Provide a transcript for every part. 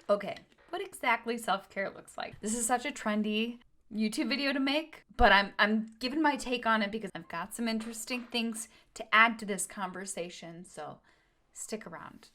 Okay, what exactly self-care looks like. This is such a trendy YouTube video to make, but I'm giving my take on it because I've got some interesting things to add to this conversation, so stick around.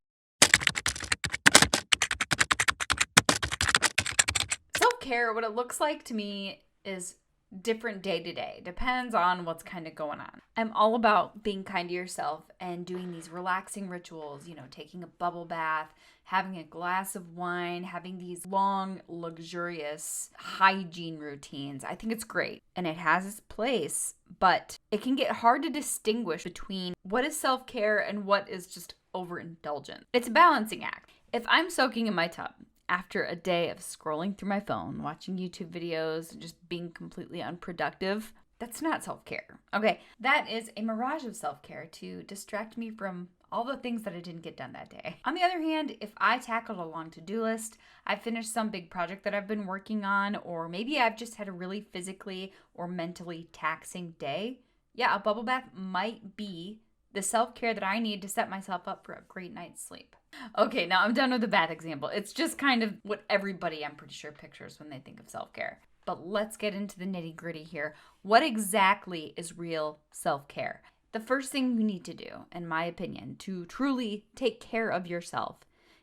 Self-care, what it looks like to me is different day to day. Depends on what's kind of going on. I'm all about being kind to yourself and doing these relaxing rituals, taking a bubble bath, having a glass of wine, having these long, luxurious hygiene routines. I think it's great and it has its place, but it can get hard to distinguish between what is self-care and what is just overindulgent. It's a balancing act. If I'm soaking in my tub after a day of scrolling through my phone, watching YouTube videos, and just being completely unproductive, that's not self-care. Okay, that is a mirage of self-care to distract me from all the things that I didn't get done that day. On the other hand, if I tackled a long to-do list, I finished some big project that I've been working on, or maybe I've just had a really physically or mentally taxing day, yeah, a bubble bath might be the self-care that I need to set myself up for a great night's sleep. Okay, now I'm done with the bath example. It's just kind of what everybody, I'm pretty sure, pictures when they think of self-care. But let's get into the nitty-gritty here. What exactly is real self-care? The first thing you need to do, in my opinion, to truly take care of yourself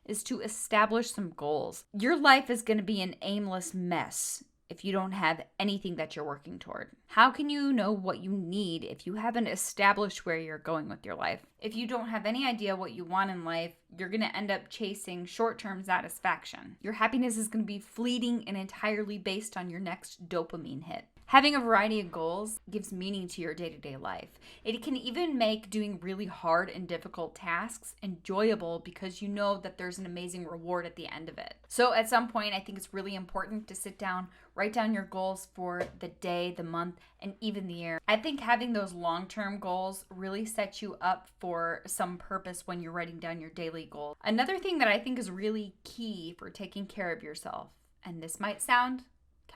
is to establish some goals. Your life is going to be an aimless mess if you don't have anything that you're working toward. How can you know what you need if you haven't established where you're going with your life? If you don't have any idea what you want in life, you're going to end up chasing short-term satisfaction. Your happiness is going to be fleeting and entirely based on your next dopamine hit. Having a variety of goals gives meaning to your day-to-day life. It can even make doing really hard and difficult tasks enjoyable because you know that there's an amazing reward at the end of it. So at some point, I think it's really important to sit down, write down your goals for the day, the month, and even the year. I think having those long-term goals really sets you up for some purpose when you're writing down your daily goals. Another thing that I think is really key for taking care of yourself, and this might sound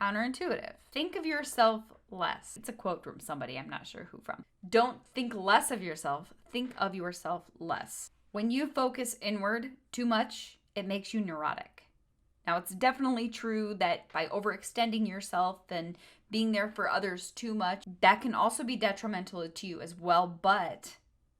counterintuitive. Think of yourself less. It's a quote from somebody, I'm not sure who from. Don't think less of yourself, think of yourself less. When you focus inward too much, it makes you neurotic. Now, it's definitely true that by overextending yourself and being there for others too much, that can also be detrimental to you as well. But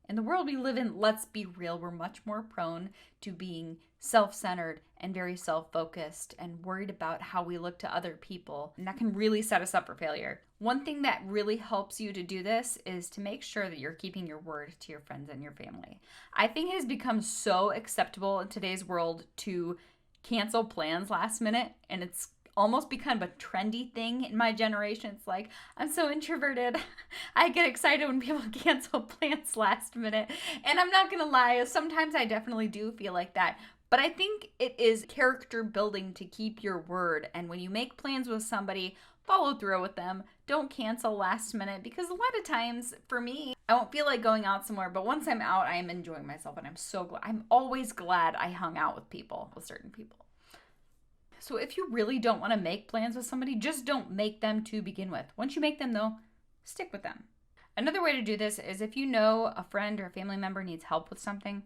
in the world we live in, let's be real, we're much more prone to being self-centered and very self-focused and worried about how we look to other people. And that can really set us up for failure. One thing that really helps you to do this is to make sure that you're keeping your word to your friends and your family. I think it has become so acceptable in today's world to cancel plans last minute, and it's almost become a trendy thing in my generation. It's like, I'm so introverted. I get excited when people cancel plans last minute. And I'm not gonna lie, sometimes I definitely do feel like that. But I think it is character building to keep your word. And when you make plans with somebody, follow through with them. Don't cancel last minute, because a lot of times for me, I won't feel like going out somewhere, but once I'm out, I am enjoying myself, and I'm so glad. I'm always glad I hung out with certain people. So if you really don't want to make plans with somebody, just don't make them to begin with. Once you make them, though, stick with them. Another way to do this is if you know a friend or a family member needs help with something,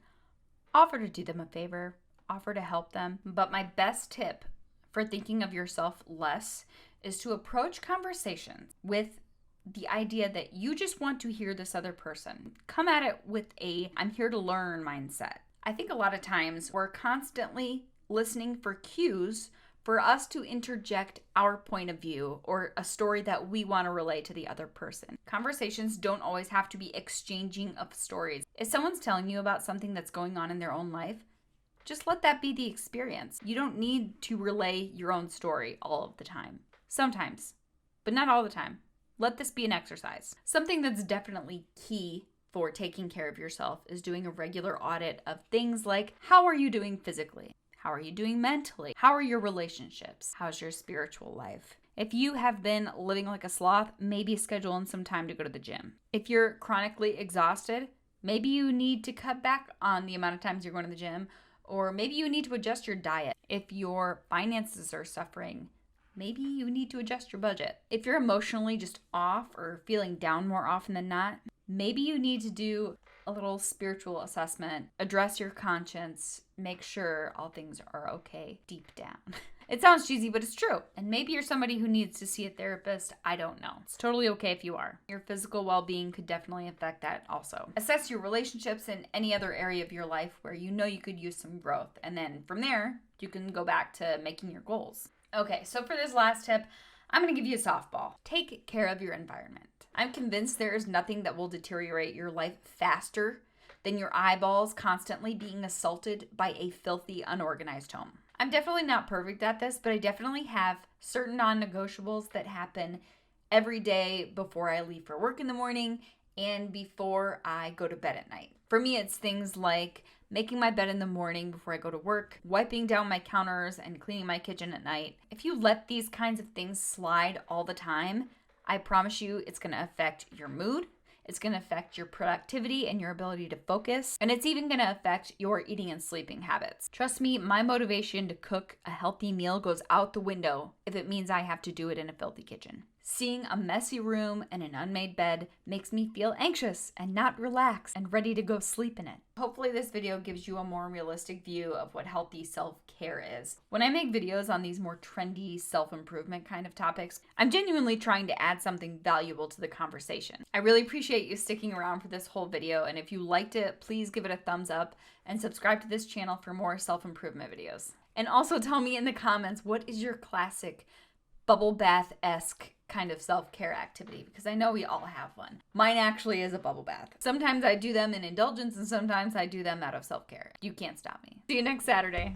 offer to do them a favor, offer to help them. But my best tip for thinking of yourself less is to approach conversations with the idea that you just want to hear this other person. Come at it with a I'm here to learn mindset. I think a lot of times we're constantly listening for cues for us to interject our point of view or a story that we want to relay to the other person. Conversations don't always have to be exchanging of stories. If someone's telling you about something that's going on in their own life, just let that be the experience. You don't need to relay your own story all of the time. Sometimes, but not all the time. Let this be an exercise. Something that's definitely key for taking care of yourself is doing a regular audit of things like, how are you doing physically? How are you doing mentally? How are your relationships? How's your spiritual life? If you have been living like a sloth, maybe schedule in some time to go to the gym. If you're chronically exhausted, maybe you need to cut back on the amount of times you're going to the gym, or maybe you need to adjust your diet. If your finances are suffering, maybe you need to adjust your budget. If you're emotionally just off or feeling down more often than not, maybe you need to do a little spiritual assessment, address your conscience, make sure all things are okay deep down. It sounds cheesy, but it's true. And maybe you're somebody who needs to see a therapist. I don't know. It's totally okay if you are. Your physical well-being could definitely affect that also. Assess your relationships and any other area of your life where you know you could use some growth. And then from there, you can go back to making your goals. Okay, so for this last tip, I'm going to give you a softball. Take care of your environment. I'm convinced there is nothing that will deteriorate your life faster than your eyeballs constantly being assaulted by a filthy, unorganized home. I'm definitely not perfect at this, but I definitely have certain non-negotiables that happen every day before I leave for work in the morning and before I go to bed at night. For me, it's things like making my bed in the morning before I go to work, wiping down my counters, and cleaning my kitchen at night. If you let these kinds of things slide all the time, I promise you it's going to affect your mood. It's going to affect your productivity and your ability to focus. And it's even going to affect your eating and sleeping habits. Trust me, my motivation to cook a healthy meal goes out the window if it means I have to do it in a filthy kitchen. Seeing a messy room and an unmade bed makes me feel anxious and not relaxed and ready to go sleep in it. Hopefully this video gives you a more realistic view of what healthy self-care is. When I make videos on these more trendy self-improvement kind of topics, I'm genuinely trying to add something valuable to the conversation. I really appreciate you sticking around for this whole video, and if you liked it, please give it a thumbs up and subscribe to this channel for more self-improvement videos. And also tell me in the comments, what is your classic bubble bath-esque kind of self-care activity? Because I know we all have one. Mine actually is a bubble bath. Sometimes I do them in indulgence and sometimes I do them out of self-care. You can't stop me. See you next Saturday.